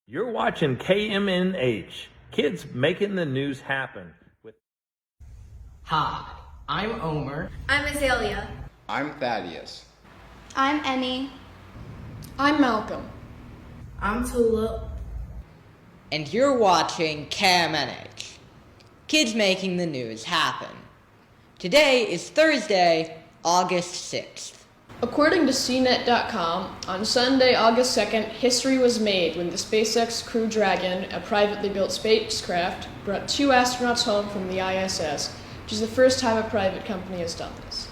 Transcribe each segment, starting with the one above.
You're watching KMNH, kids making the news happen. Hi, I'm Omer. I'm Azalea. I'm Thaddeus. I'm Emmy. I'm Malcolm. I'm Tulip. And you're watching KMNH, kids making the news happen. Today is Thursday, August 6th. According to CNET.com, on Sunday, August 2nd, history was made when the SpaceX Crew Dragon, a privately built spacecraft, brought 2 astronauts home from the ISS, which is the first time a private company has done this.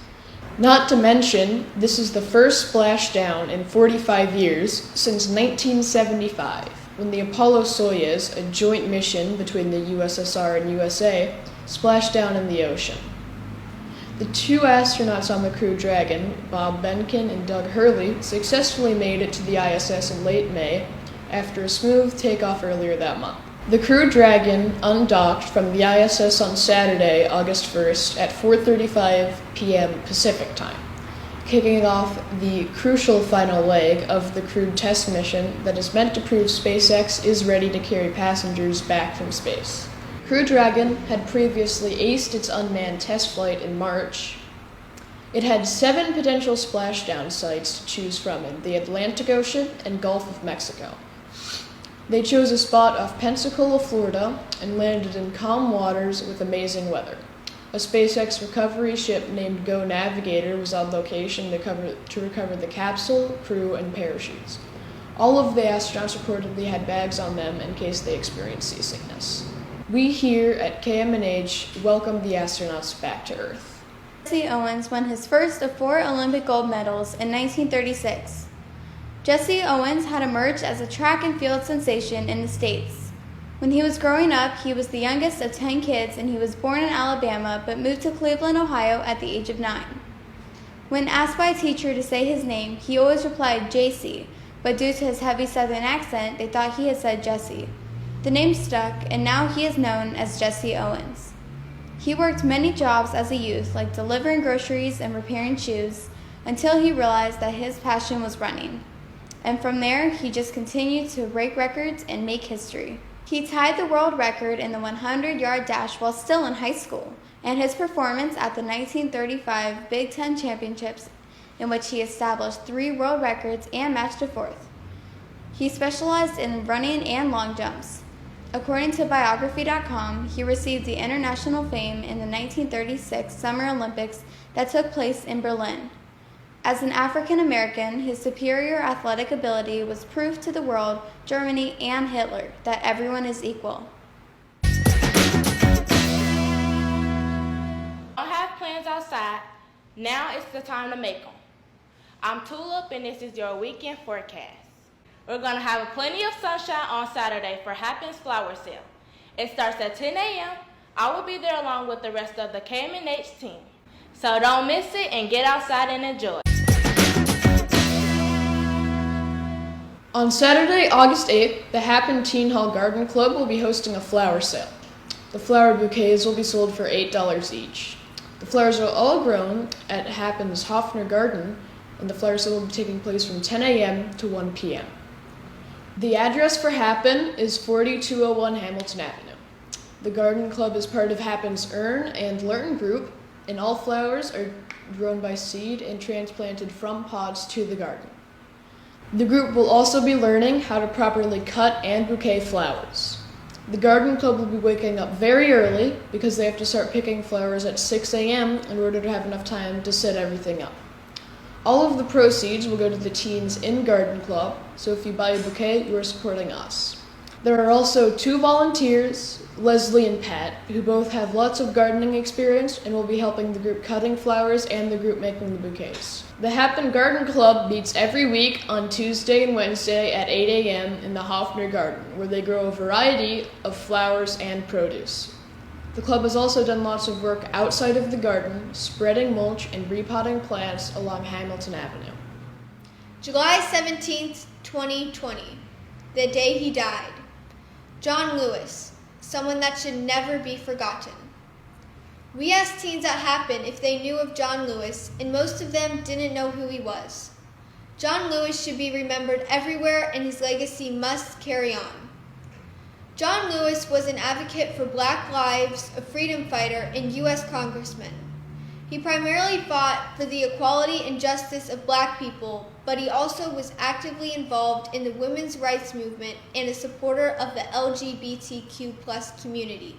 Not to mention, this is the first splashdown in 45 years since 1975, when the Apollo-Soyuz, a joint mission between the USSR and USA, splashed down in the ocean. The 2 astronauts on the Crew Dragon, Bob Behnken and Doug Hurley, successfully made it to the ISS in late May after a smooth takeoff earlier that month. The Crew Dragon undocked from the ISS on Saturday, August 1st at 4:35 p.m. Pacific time, kicking off the crucial final leg of the crewed test mission that is meant to prove SpaceX is ready to carry passengers back from space. Crew Dragon had previously aced its unmanned test flight in March. It had 7 potential splashdown sites to choose from in the Atlantic Ocean and Gulf of Mexico. They chose a spot off Pensacola, Florida, and landed in calm waters with amazing weather. A SpaceX recovery ship named Go Navigator was on location to recover the capsule, crew, and parachutes. All of the astronauts reportedly had bags on them in case they experienced seasickness. We here at KMNH welcome the astronauts back to Earth. Jesse Owens won his first of 4 Olympic gold medals in 1936. Jesse Owens had emerged as a track and field sensation in the States. When he was growing up, he was the youngest of 10 kids, and he was born in Alabama but moved to Cleveland, Ohio at the age of 9. When asked by a teacher to say his name, he always replied JC, but due to his heavy Southern accent, they thought he had said Jesse. The name stuck, and now he is known as Jesse Owens. He worked many jobs as a youth, like delivering groceries and repairing shoes, until he realized that his passion was running. And from there, he just continued to break records and make history. He tied the world record in the 100-yard dash while still in high school, and his performance at the 1935 Big Ten Championships, in which he established 3 world records and matched a 4th. He specialized in running and long jumps. According to biography.com, he received the international fame in the 1936 Summer Olympics that took place in Berlin. As an African American, his superior athletic ability was proof to the world, Germany, and Hitler that everyone is equal. Don't have plans outside. Now it's the time to make them. I'm Tulip, and this is your weekend forecast. We're going to have plenty of sunshine on Saturday for Happens Flower Sale. It starts at 10 a.m. I will be there along with the rest of the KMNH team. So don't miss it and get outside and enjoy. On Saturday, August 8th, the Happen Teen Hall Garden Club will be hosting a flower sale. The flower bouquets will be sold for $8 each. The flowers are all grown at Happen's Hofner Garden, and the flower sale will be taking place from 10 a.m. to 1 p.m. The address for Happen is 4201 Hamilton Avenue. The garden club is part of Happen's Earn and Learn group, and all flowers are grown by seed and transplanted from pods to the garden. The group will also be learning how to properly cut and bouquet flowers. The garden club will be waking up very early because they have to start picking flowers at 6 a.m. in order to have enough time to set everything up. All of the proceeds will go to the teens in Garden Club, so if you buy a bouquet, you are supporting us. There are also 2 volunteers, Leslie and Pat, who both have lots of gardening experience and will be helping the group cutting flowers and the group making the bouquets. The Happen Garden Club meets every week on Tuesday and Wednesday at 8 a.m. in the Hofner Garden, where they grow a variety of flowers and produce. The club has also done lots of work outside of the garden, spreading mulch and repotting plants along Hamilton Avenue. July 17th, 2020, the day he died. John Lewis, someone that should never be forgotten. We asked teens at Happen if they knew of John Lewis, and most of them didn't know who he was. John Lewis should be remembered everywhere and his legacy must carry on. John Lewis was an advocate for Black lives, a freedom fighter, and U.S. congressman. He primarily fought for the equality and justice of Black people, but he also was actively involved in the women's rights movement and a supporter of the LGBTQ+ community.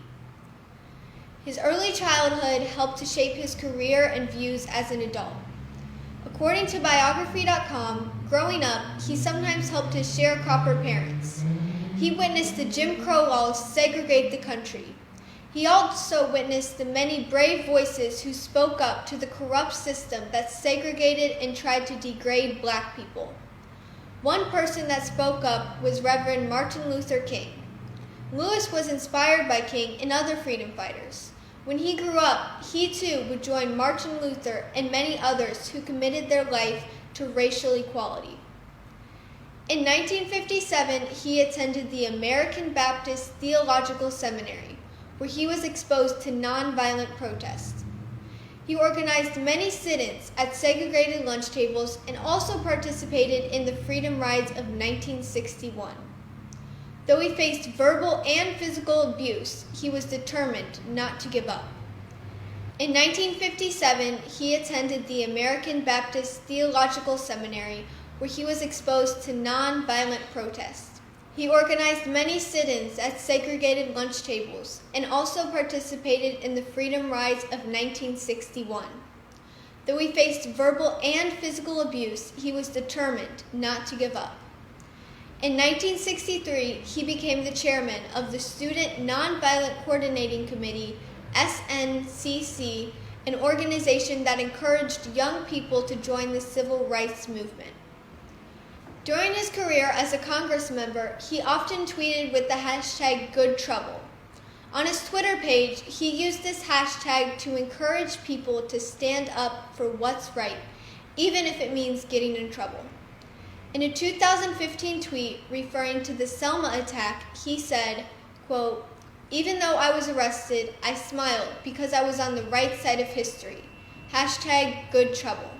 His early childhood helped to shape his career and views as an adult. According to biography.com, growing up, he sometimes helped his sharecropper parents. He witnessed the Jim Crow laws segregate the country. He also witnessed the many brave voices who spoke up to the corrupt system that segregated and tried to degrade Black people. One person that spoke up was Reverend Martin Luther King. Lewis was inspired by King and other freedom fighters. When he grew up, he too would join Martin Luther and many others who committed their life to racial equality. In 1957, he attended the American Baptist Theological Seminary, where he was exposed to nonviolent protest. He organized many sit-ins at segregated lunch tables and also participated in the Freedom Rides of 1961. Though he faced verbal and physical abuse, he was determined not to give up. In 1957, he attended the American Baptist Theological Seminary, where he was exposed to nonviolent protest. He organized many sit-ins at segregated lunch tables and also participated in the Freedom Rides of 1961. Though he faced verbal and physical abuse, he was determined not to give up. In 1963, he became the chairman of the Student Nonviolent Coordinating Committee, SNCC, an organization that encouraged young people to join the civil rights movement. During his career as a Congress member, he often tweeted with the hashtag #GoodTrouble. On his Twitter page, he used this hashtag to encourage people to stand up for what's right, even if it means getting in trouble. In a 2015 tweet referring to the Selma attack, he said, quote, "Even though I was arrested, I smiled because I was on the right side of history. #GoodTrouble."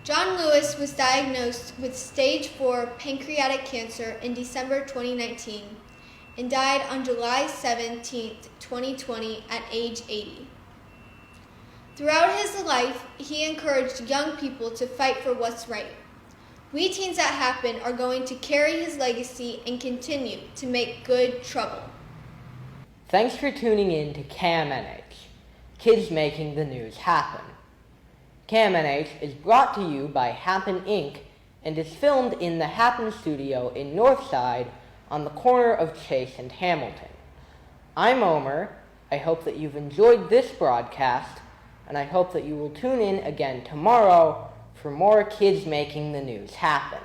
John Lewis was diagnosed with stage 4 pancreatic cancer in December 2019 and died on July 17, 2020 at age 80. Throughout his life, he encouraged young people to fight for what's right. We teens at Happen are going to carry his legacy and continue to make good trouble. Thanks for tuning in to KMNH, Kids Making the News Happen. KMNH is brought to you by Happen Inc. and is filmed in the Happen Studio in Northside on the corner of Chase and Hamilton. I'm Omer. I hope that you've enjoyed this broadcast, and I hope that you will tune in again tomorrow for more Kids Making the News Happen.